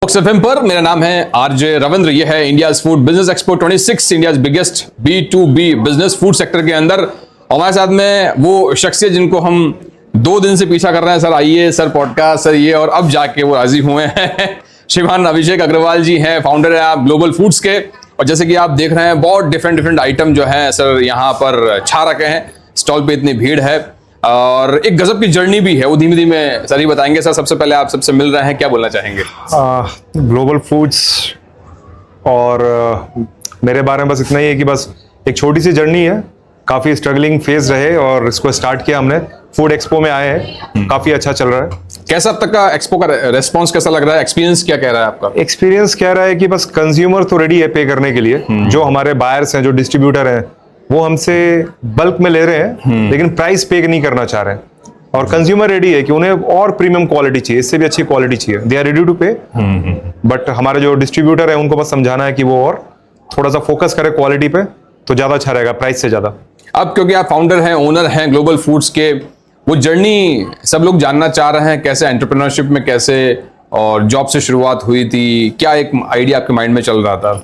Fox FM पर मेरा नाम है आरजे रविंद्र। ये है India's food business expo 26, India's biggest B2B business food sector के अंदर। हमारे साथ में वो शख्सियत जिनको हम 2 दिन से पीछा कर रहे हैं, सर आइए, सर पॉडकास्ट, सर ये, और अब जाके वो राजी हुए हैं। श्रीमान अभिषेक अग्रवाल जी हैं, फाउंडर है आप ग्लोबल फूड्स के। और जैसे कि आप देख रहे हैं बहुत डिफरेंट आइटम जो है सर यहाँ पर छा रखे हैं, स्टॉल पे इतनी भीड़ है और एक गजब की जर्नी भी है, वो धीमे धीमे सर ही बताएंगे। सर सबसे पहले आप सबसे मिल रहे हैं, क्या बोलना चाहेंगे? ग्लोबल फूड्स और मेरे बारे में बस इतना ही है कि बस एक छोटी सी जर्नी है, काफ़ी स्ट्रगलिंग फेज रहे और इसको स्टार्ट किया हमने। फूड एक्सपो में आए हैं, काफ़ी अच्छा चल रहा है। कैसा अब तक का एक्सपो का रेस्पॉन्स कैसा लग रहा है? एक्सपीरियंस क्या कह रहा है आपका? एक्सपीरियंस कह रहा है कि बस कंज्यूमर तो रेडी है पे करने के लिए। जो हमारे बायर्स हैं, जो डिस्ट्रीब्यूटर हैं, वो हमसे बल्क में ले रहे हैं लेकिन प्राइस पे नहीं करना चाह रहे हैं। और कंज्यूमर रेडी है कि उन्हें और प्रीमियम क्वालिटी चाहिए, इससे भी अच्छी क्वालिटी चाहिए। दे आर रेडी टू पे, बट हमारे जो डिस्ट्रीब्यूटर है उनको बस समझाना है कि वो और थोड़ा सा फोकस करे क्वालिटी पे, तो ज्यादा अच्छा रहेगा प्राइस से ज्यादा। अब क्योंकि आप फाउंडर हैं, ओनर हैं ग्लोबल फूड्स के, वो जर्नी सब लोग जानना चाह रहे हैं, कैसे एंटरप्रेन्योरशिप में कैसे और जॉब से शुरुआत हुई थी, क्या एक आइडिया आपके माइंड में चल रहा था?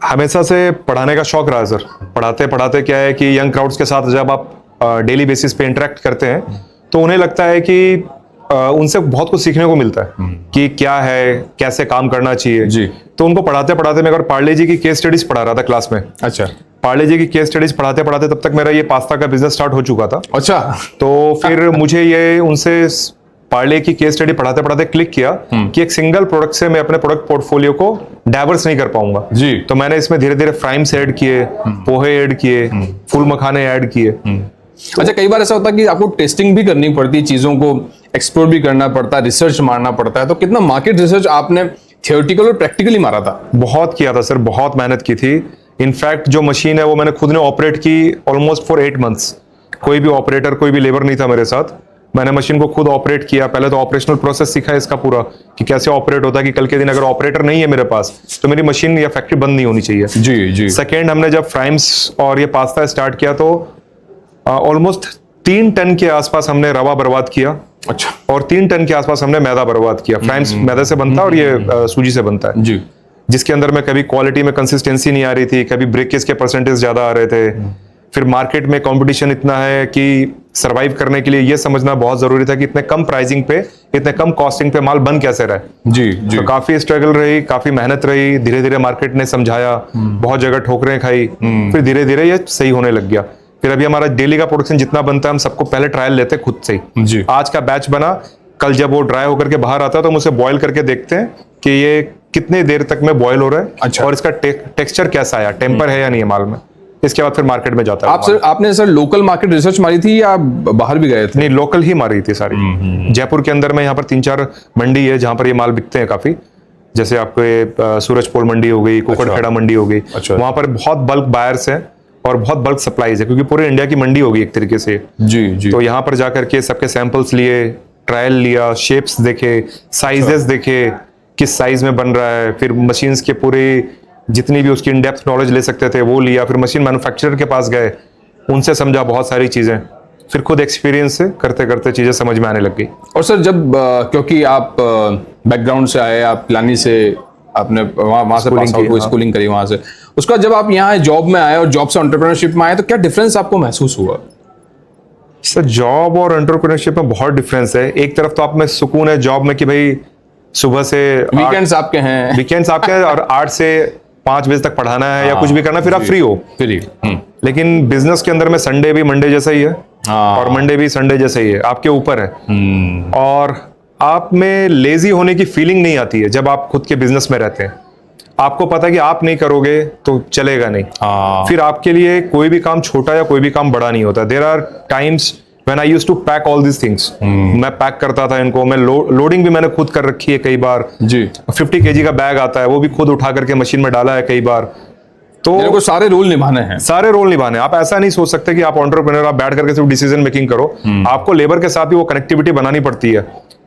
हमेशा से पढ़ाने का शौक रहा है सर। पढ़ाते पढ़ाते क्या है कि यंग क्राउड्स के साथ जब आप डेली बेसिस पे इंटरेक्ट करते हैं तो उन्हें लगता है कि उनसे बहुत कुछ सीखने को मिलता है कि क्या है, कैसे काम करना चाहिए जी। तो उनको पढ़ाते पढ़ाते मैं पार्ले जी की केस स्टडीज पढ़ा रहा था क्लास में। अच्छा। पार्ले जी की केस स्टडीज पढ़ाते पढ़ाते तब तक मेरा ये पास्ता का बिजनेस स्टार्ट हो चुका था। अच्छा। तो फिर मुझे ये उनसे पार्ले की केस स्टडी पढ़ाते पढ़ाते क्लिक किया कि एक सिंगल प्रोडक्ट से मैं अपने प्रोडक्ट पोर्टफोलियो को डाइवर्स नहीं कर पाऊंगा जी। तो मैंने इसमें धीरे धीरे फ्राइम्स ऐड किए, पोहे ऐड किए, फूल मखाने ऐड किए। अच्छा, कई बार ऐसा होता है कि आपको टेस्टिंग भी करनी पड़ती है, चीजों को एक्सप्लोर भी करना पड़ता है, रिसर्च मारना पड़ता है, तो कितना मार्केट रिसर्च आपने थियोरेटिकल और प्रैक्टिकली मारा था? बहुत किया था सर, बहुत मेहनत की थी। इनफैक्ट जो मशीन है वो मैंने खुद ने ऑपरेट की ऑलमोस्ट फॉर 8 मंथ्स। कोई भी ऑपरेटर, कोई भी लेबर नहीं था मेरे साथ। मैंने मशीन को खुद ऑपरेट किया। पहले तो ऑपरेशनल प्रोसेस सीखा इसका पूरा कि कैसे ऑपरेट होता है, कि कल के दिन अगर ऑपरेटर नहीं है मेरे पास तो मेरी मशीन या फैक्ट्री बंद नहीं होनी चाहिए जी जी। सेकेंड, हमने जब फ्राइम्स और ये पास्ता स्टार्ट किया तो ऑलमोस्ट 3 टन के आसपास हमने रवा बर्बाद किया। अच्छा। और 3 टन के आसपास हमने मैदा बर्बाद किया। फ्राइम्स मैदा से बनता है और ये सूजी से बनता है जी, जिसके अंदर में कभी क्वालिटी में कंसिस्टेंसी नहीं आ रही थी, कभी ब्रेकेज के परसेंटेज ज्यादा आ रहे थे। फिर मार्केट में कंपटीशन इतना है कि सरवाइव करने के लिए ये समझना बहुत जरूरी था कि इतने कम प्राइसिंग पे, इतने कम कॉस्टिंग पे माल बन कैसे रहे जी जी। तो काफी स्ट्रगल रही, काफी मेहनत रही। धीरे धीरे मार्केट ने समझाया, बहुत जगह ठोकरें खाई, फिर धीरे धीरे ये सही होने लग गया। फिर अभी हमारा डेली का प्रोडक्शन जितना बनता है हम सबको पहले ट्रायल लेते हैं खुद से ही। आज का बैच बना, कल जब वो ड्राई होकर के बाहर आता है तो हम उसे बॉयल करके देखते हैं कि ये कितने देर तक में बॉयल हो रहा है। अच्छा। और इसका टेक्सचर कैसा आया, टेम्पर है या नहीं है माल में। इसके बाद फिर मार्केट में जाता है। आपने सर लोकल मार्केट रिसर्च मारी थी या बाहर भी गए थे? नहीं, लोकल ही मारी थी सारी। जयपुर के अंदर में यहाँ पर 3-4 मंडी है जहाँ पर ये माल बिकते हैं काफी। जैसे आपको ये सूरजपोल मंडी हो गई, कुकड़खेड़ा मंडी हो गई। अच्छा। वहां पर बहुत बल्क बायर्स हैं और बहुत बल्क सप्लाईज है, क्योंकि पूरे इंडिया की मंडी होगी एक तरीके से जी जी। तो यहाँ पर जाकर के सबके सैंपल्स लिए, ट्रायल लिया, शेप्स देखे, साइजेस देखे, किस साइज में बन रहा है। फिर मशीन्स के पूरे जितनी भी उसकी इन डेप्थ नॉलेज ले सकते थे वो लिया। फिर मशीन मैन्युफैक्चरर के पास गए, उनसे समझा बहुत सारी चीजें। फिर खुद एक्सपीरियंस से करते करते चीजें समझ में आने लग गई। और सर जब क्योंकि आप बैकग्राउंड से आए, आप पिलानी से आपने वहां से पास आउट हुए, स्कूलिंग करी वहां से, उसका जब आप यहाँ जॉब में आए और जॉब से एंटरप्रेन्योरशिप में आए तो क्या डिफरेंस आपको महसूस हुआ? सर जॉब और एंटरप्रेन्योरशिप में बहुत डिफरेंस है। एक तरफ तो आप में सुकून है जॉब में कि भाई सुबह से वीकेंड्स आपके हैं और 8 से 5 बजे तक पढ़ाना है या कुछ भी करना, फिर आप फ्री हो। लेकिन बिजनेस के अंदर में संडे भी मंडे जैसा ही है और मंडे भी संडे जैसा ही है, आपके ऊपर है। और आप में लेजी होने की फीलिंग नहीं आती है जब आप खुद के बिजनेस में रहते हैं। आपको पता है कि आप नहीं करोगे तो चलेगा नहीं। फिर आपके लिए कोई भी काम छोटा या कोई भी काम बड़ा नहीं होता। There are times when I used to pack all this things. मैं पैक करता था इनको, मैं लोडिंग भी मैंने खुद कर रखी है कई बार जी। 50 kg का बैग आता है, वो भी खुद उठा करके मशीन में डाला है कई बार। तो सारे रोल निभाने हैं, सारे रोल निभाने। आप ऐसा नहीं सोच सकते कि आप एंटरप्रेन्योर, आप बैठ करके सिर्फ डिसीजन मेकिंग करो। आपको लेबर के साथ भी वो कनेक्टिविटी बनानी पड़ती है।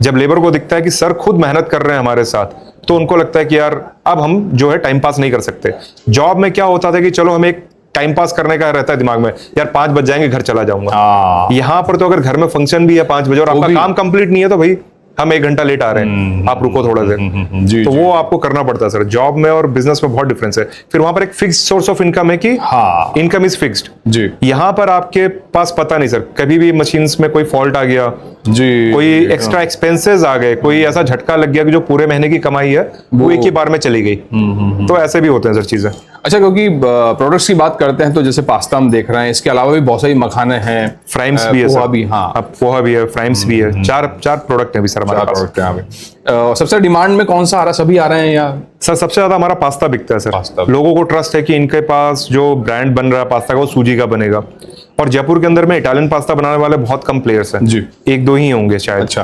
जब लेबर को दिखता है कि सर खुद मेहनत कर रहे हैं हमारे साथ, तो उनको लगता है कि यार अब हम जो है टाइम पास नहीं कर सकते। जॉब में क्या होता था कि चलो हमें एक टाइम पास करने का रहता है दिमाग में, यार 5 बज जाएंगे घर चला जाऊंगा। यहाँ पर तो अगर घर में फंक्शन भी है 5 बजे और आपका काम कंप्लीट नहीं है तो भाई हम 1 घंटा लेट आ रहे हैं, आप रुको थोड़ा देर। जी तो वो आपको करना पड़ता है सर। जॉब में और बिजनेस में बहुत डिफरेंस है। फिर वहां पर एक फिक्स्ड सोर्स ऑफ इनकम है कि हाँ इनकम इज फिक्स्ड। जी यहाँ पर आपके पास पता नहीं सर, कभी भी मशीन्स में कोई फॉल्ट आ गया, जी कोई एक्स्ट्रा एक्सपेंसेस आ गए, कोई ऐसा झटका लग गया कि जो पूरे महीने की कमाई है वो एक ही बार में चली गई। तो ऐसे भी होते हैं सर चीजें। अच्छा, क्योंकि प्रोडक्ट्स की बात करते हैं तो जैसे पास्ता हम देख रहे हैं, इसके अलावा भी बहुत सारी मखाने हैं, फ्राइम्स भी है पोहा सर, भी, हाँ अब पोहा भी है, फ्राइम्स भी है, चार प्रोडक्ट है अभी सर हमारे पास। प्रोडक्ट यहाँ पे। सबसे डिमांड में कौन सा आ रहा है? सभी आ रहे हैं या? सर सबसे ज्यादा हमारा पास्ता बिकता है पास्ता। सर। लोगों को ट्रस्ट है कि इनके पास जो ब्रांड बन रहा है पास्ता का वो सूजी का बनेगा। और जयपुर के अंदर में इटालियन पास्ता बनाने वाले बहुत कम प्लेयर्स हैं जी। 1-2 ही होंगे शायद। अच्छा।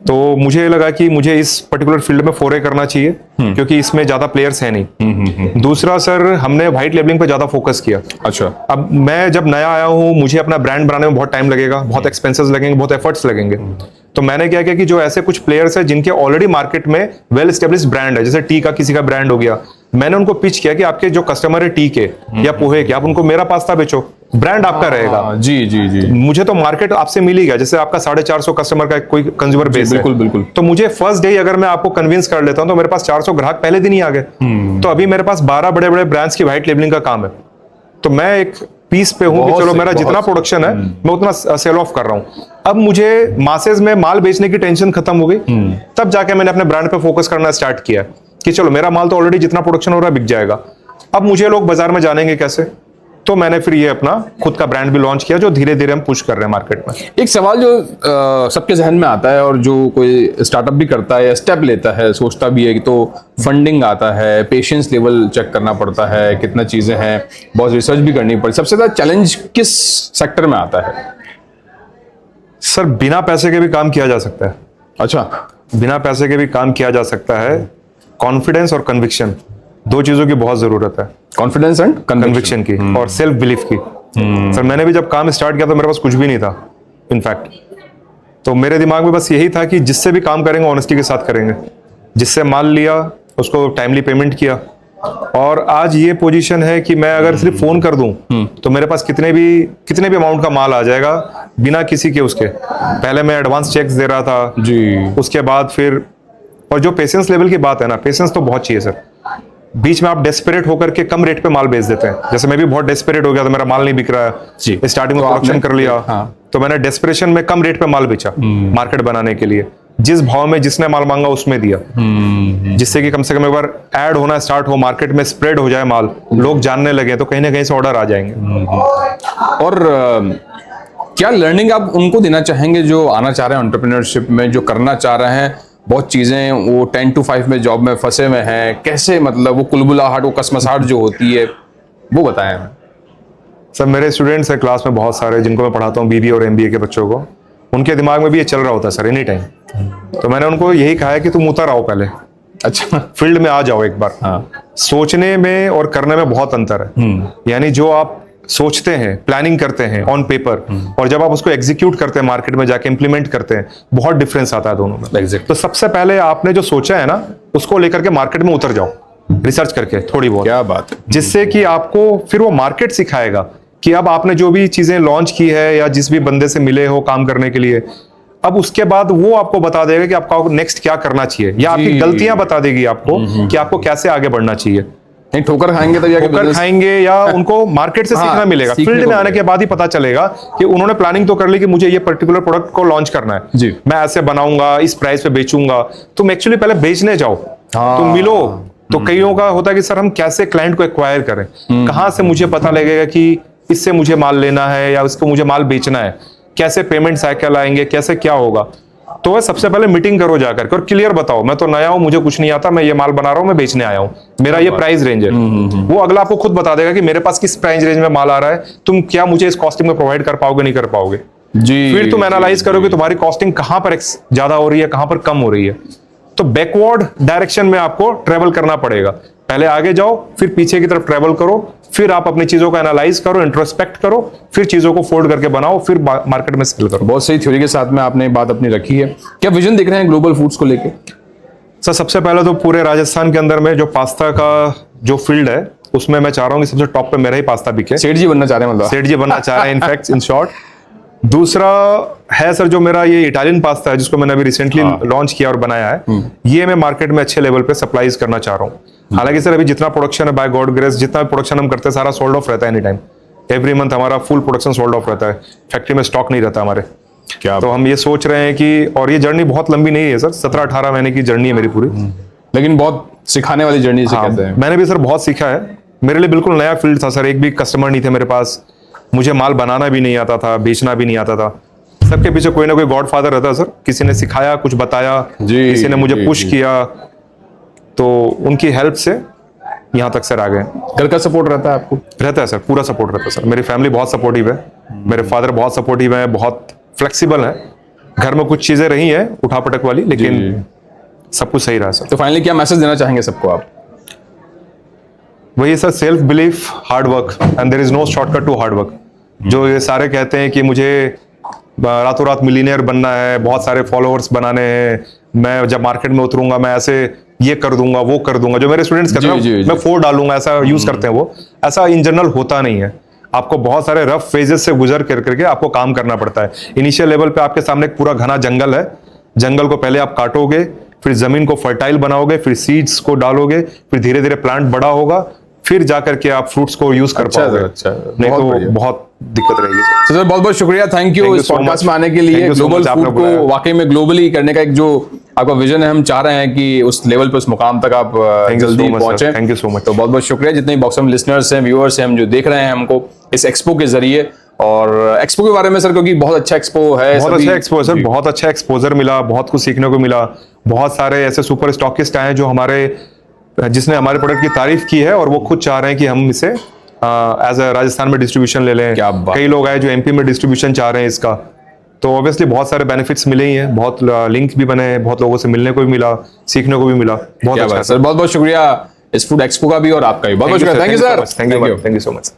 तो मुझे लगा कि मुझे इस पर्टिकुलर फील्ड में फोरे करना चाहिए क्योंकि इसमें ज्यादा प्लेयर्स हैं नहीं। दूसरा सर, हमने व्हाइट लेबलिंग पे ज्यादा फोकस किया। अच्छा। अब मैं जब नया आया हूँ, मुझे अपना ब्रांड बनाने में बहुत टाइम लगेगा, बहुत एक्सपेंसेस लगेंगे, बहुत एफर्ट्स लगेंगे। तो मैंने क्या किया कि जो ऐसे कुछ प्लेयर्स हैं जिनके ऑलरेडी मार्केट में वेल एस्टेब्लिश्ड ब्रांड है, जैसे टी का किसी का ब्रांड हो गया, मैंने उनको पिच किया कि आपके जो कस्टमर है टी के या पोहे के, आप उनको मेरा पास्ता बेचो, ब्रांड आपका रहेगा। जी जी जी, मुझे तो मार्केट आपसे मिल ही गया, जैसे आपका 450 कस्टमर का कोई कंज्यूमर बेस है। बिल्कुल बिल्कुल। तो मुझे फर्स्ट डे अगर मैं आपको कन्विंस कर लेता हूं तो मेरे पास 400 ग्राहक पहले दिन ही आ गए। तो अभी मेरे पास 12 बड़े बड़े ब्रांड्स की व्हाइट लेबलिंग का काम है। तो मैं एक पीस पे हूं कि चलो मेरा जितना प्रोडक्शन है मैं उतना सेल ऑफ कर रहा हूं। अब मुझे मासेज में माल बेचने की टेंशन खत्म हो गई। तब जाके मैंने अपने ब्रांड पे फोकस करना स्टार्ट किया कि चलो मेरा माल तो ऑलरेडी जितना प्रोडक्शन हो रहा है बिक जाएगा, अब मुझे लोग बाजार में जानेंगे कैसे। तो मैंने फिर ये अपना खुद का ब्रांड भी लॉन्च किया जो धीरे धीरे हम पुश कर रहे हैं मार्केट में। एक सवाल जो सबके जहन में आता है और जो कोई स्टार्टअप भी करता है या स्टेप लेता है, सोचता भी है कि तो फंडिंग आता है, पेशेंस लेवल चेक करना पड़ता है, कितना चीजें हैं, बहुत रिसर्च भी करनी पड़ती है। सबसे ज्यादा चैलेंज किस सेक्टर में आता है? सर बिना पैसे के भी काम किया जा सकता है। अच्छा। बिना पैसे के भी काम किया जा सकता है। कॉन्फिडेंस और कन्विक्शन, 2 चीजों की बहुत जरूरत है। कॉन्फिडेंस एंड कन्विक्शन की और सेल्फ बिलीफ की। सर मैंने भी जब काम स्टार्ट किया तो मेरे पास कुछ भी नहीं था इनफैक्ट। तो मेरे दिमाग में बस यही था कि जिससे भी काम करेंगे ऑनेस्टी के साथ करेंगे। जिससे माल लिया उसको टाइमली पेमेंट किया। और आज ये पोजीशन है कि मैं अगर सिर्फ फोन कर दूं तो मेरे पास कितने भी अमाउंट का माल आ जाएगा बिना किसी के उसके। पहले मैं एडवांस चेक्स दे रहा था जी, उसके बाद फिर, और जो पेशेंस लेवल की बात है ना, पेशेंस तो बहुत चाहिए सर। बीच में आप डेस्परेट होकर के कम रेट पे माल बेच देते हैं। जैसे मैं भी बहुत डेस्परेट हो गया, तो मेरा माल नहीं बिक रहा जी। है, स्टार्टिंग में तो प्रोडक्शन आपने- कर लिया। हाँ। तो मैंने डेस्परेशन में कम रेट पे माल बेचा मार्केट बनाने के लिए। जिस भाव में जिसने माल मांगा उसमें दिया, जिससे कि कम से कम एक बार ऐड होना स्टार्ट हो, मार्केट में स्प्रेड हो जाए माल, लोग जानने लगे तो कहीं ना कहीं से ऑर्डर आ जाएंगे। और क्या लर्निंग आप उनको देना चाहेंगे जो आना चाह रहे हैं एंटरप्रेन्योरशिप में, जो करना चाह रहे हैं, बहुत चीजें वो 10 to 5 में जॉब में फंसे हुए हैं, कैसे मतलब वो कुलबुलाहट, वो कसमसाहट जो होती है वो बताएं। सर मेरे स्टूडेंट्स हैं क्लास में बहुत सारे जिनको मैं पढ़ाता हूँ, बीबीए और एमबीए के बच्चों को। उनके दिमाग में भी ये चल रहा होता है सर एनी टाइम। तो मैंने उनको यही कहा है कि तुम उतर आओ, पहले अच्छा, फील्ड में आ जाओ एक बार। हाँ। सोचने में और करने में बहुत अंतर है। यानी जो आप सोचते हैं, प्लानिंग करते हैं ऑन पेपर, और जब आप उसको एग्जीक्यूट करते हैं मार्केट में जाके इंप्लीमेंट करते हैं, बहुत डिफरेंस आता है दोनों में। Exactly. तो सबसे पहले आपने जो सोचा है ना उसको लेकर के मार्केट में उतर जाओ, रिसर्च करके थोड़ी बहुत, क्या बात है। जिससे कि आपको फिर वो मार्केट सिखाएगा कि अब आपने जो भी चीजें लॉन्च की है या जिस भी बंदे से मिले हो काम करने के लिए, अब उसके बाद वो आपको बता देगा कि आपका नेक्स्ट क्या करना चाहिए, या आपकी गलतियां बता देगी आपको कि आपको कैसे आगे बढ़ना चाहिए। नहीं ठोकर खाएंगे तब जाके ठोकर business- खाएंगे या उनको मार्केट से हाँ, सीखना मिलेगा। सीखने फील्ड को में आने के बाद ही पता चलेगा कि उन्होंने प्लानिंग तो कर ली कि मुझे ये पर्टिकुलर प्रोडक्ट को लॉन्च करना है, जी। मैं ऐसे बनाऊंगा, इस प्राइस पे बेचूंगा। तुम एक्चुअली पहले बेचने जाओ, हाँ। तुम मिलो। तो कईयों का होता है कि सर हम कैसे क्लाइंट को एक्वायर करें, कहां से मुझे पता लगेगा कि इससे मुझे माल लेना है या उसको मुझे माल बेचना है, कैसे पेमेंट साइकिल आएंगे, कैसे क्या होगा। तो वह सबसे पहले मीटिंग करो जाकर और क्लियर बताओ, मैं तो नया हूं, मुझे कुछ नहीं आता, मैं ये माल बना रहा हूं, मैं बेचने आया हूं, मेरा ये प्राइस रेंज है। वो अगला आपको खुद बता देगा कि मेरे पास किस प्राइस रेंज में माल आ रहा है, तुम क्या मुझे इस कॉस्टिंग में प्रोवाइड कर पाओगे, नहीं कर पाओगे। जी, फिर तुम एनालाइज करोगे तुम्हारी कॉस्टिंग कहां पर ज्यादा हो रही है, कहां पर कम हो रही है। तो बैकवर्ड डायरेक्शन में आपको ट्रेवल करना पड़ेगा। पहले आगे जाओ, फिर पीछे की तरफ ट्रेवल करो, फिर आप अपनी चीजों को एनालाइज करो, इंट्रोस्पेक्ट करो, फिर चीजों को फोल्ड करके बनाओ, फिर मार्केट में सेल करो। बहुत सही थ्योरी के साथ में आपने बात अपनी रखी है। क्या विजन दिख रहे हैं ग्लोबल फूड्स को लेके? सर सबसे पहले तो पूरे राजस्थान के अंदर में जो पास्ता का जो फील्ड है उसमें मैं चाह रहा हूँ कि सबसे टॉप पे मेरा ही पास्ता बिके। सेठ जी बनना चाह रहे हैं मतलब? सेठ जी बनना चाह रहे हैं इनफैक्ट, इन शॉर्ट। दूसरा है सर जो मेरा ये इटालियन पास्ता है जिसको मैंने अभी रिसेंटली लॉन्च किया और बनाया है, ये मैं मार्केट में अच्छे लेवल पे सप्लाईज करना चाह रहा हूँ। हालांकि सर अभी जितना प्रोडक्शन है बाय गॉड ग्रेस, जितना प्रोडक्शन हम करते हैं सारा सोल्ड ऑफ रहता है एनी टाइम। एवरी मंथ हमारा फुल प्रोडक्शन सोल्ड ऑफ रहता है, फैक्ट्री में स्टॉक नहीं रहता हमारे। क्या तो हम ये सोच रहे हैं कि, और ये जर्नी बहुत लंबी नहीं है सर, 17-18 महीने की जर्नी है मेरी पूरी, लेकिन बहुत सिखाने वाली जर्नी से कहते हैं। मैंने भी सर बहुत सीखा है। मेरे लिए बिल्कुल नया फील्ड था सर, एक भी कस्टमर नहीं थे मेरे पास, मुझे माल बनाना भी नहीं आता था, बेचना भी नहीं आता था। सबके पीछे कोई ना कोई गॉडफादर रहता है सर, किसी ने सिखाया, कुछ बताया, किसी ने मुझे पुश किया, तो उनकी हेल्प से यहाँ तक सर आ गए। घर का सपोर्ट रहता है आपको? रहता है सर, पूरा सपोर्ट रहता है सर। मेरी फैमिली बहुत सपोर्टिव है, मेरे फादर बहुत सपोर्टिव है, बहुत फ्लेक्सिबल है। घर में कुछ चीजें रही हैं उठापटक वाली, लेकिन सब कुछ सही रहा सर। तो फाइनली क्या मैसेज देना चाहेंगे सबको आप? वही sir, self belief, hard work, and there is no shortcut to hard work. जो ये सारे कहते हैं कि मुझे रातों रात मिलीनियर बनना है, बहुत सारे फॉलोअर्स बनाने हैं, मैं जब मार्केट में उतरूंगा मैं ऐसे ये कर दूंगा, वो कर दूंगा, जो मेरे स्टूडेंट्स कहते हैं मैं 4 डालूंगा, ऐसा यूज करते हैं वो, ऐसा इन जनरल होता नहीं है। आपको बहुत सारे रफ फेजेस से गुजर करके आपको काम करना पड़ता है। इनिशियल लेवल पे आपके सामने एक पूरा घना जंगल है, जंगल को पहले आप काटोगे, फिर जमीन को फर्टाइल बनाओगे, फिर सीड्स को डालोगे, फिर धीरे धीरे प्लांट बड़ा होगा, फिर जाकर के आप फ्रूट्स को यूज कर पाओगे। नहीं तो बहुत दिक्कत रहेगी। सर बहुत बहुत शुक्रिया, थैंक यू इस पॉडकास्ट में आने के लिए। ग्लोबल फूड को वाकई में ग्लोबली करने का एक जो आपका विजन है, हम चाह रहे हैं कि उस लेवल पे, उस मुकाम तक आप जल्दी पहुंचे। Thank you so much. तो बहुत बहुत शुक्रिया जितने भी बॉक्स लिसनर्स हैं, व्यूअर्स हैं, हम जो देख रहे हैं हमको इस एक्सपो के जरिए। और एक्सपो के बारे में सर, क्योंकि बहुत अच्छा एक्सपो है, बहुत अच्छा एक्सपो सर, बहुत अच्छा एक्सपोजर मिला, बहुत कुछ सीखने को मिला। बहुत सारे ऐसे सुपर स्टॉकिस्ट आए जो जिसने हमारे प्रोडक्ट की तारीफ की है, और वो खुद चाह रहे हैं कि हम इसे एज अ राजस्थान में डिस्ट्रीब्यूशन ले लें। कई लोग आए जो एमपी में डिस्ट्रीब्यूशन चाह रहे हैं इसका। तो ऑब्वियसली बहुत सारे बेनिफिट्स मिले ही हैं, बहुत लिंक भी बने हैं, बहुत लोगों से मिलने को भी मिला, सीखने को भी मिला। बहुत अच्छा सर, बहुत बहुत शुक्रिया इस फूड एक्सपो का भी और आपका भी बहुत बहुत शुक्रिया। Thank you sir, thank you so much.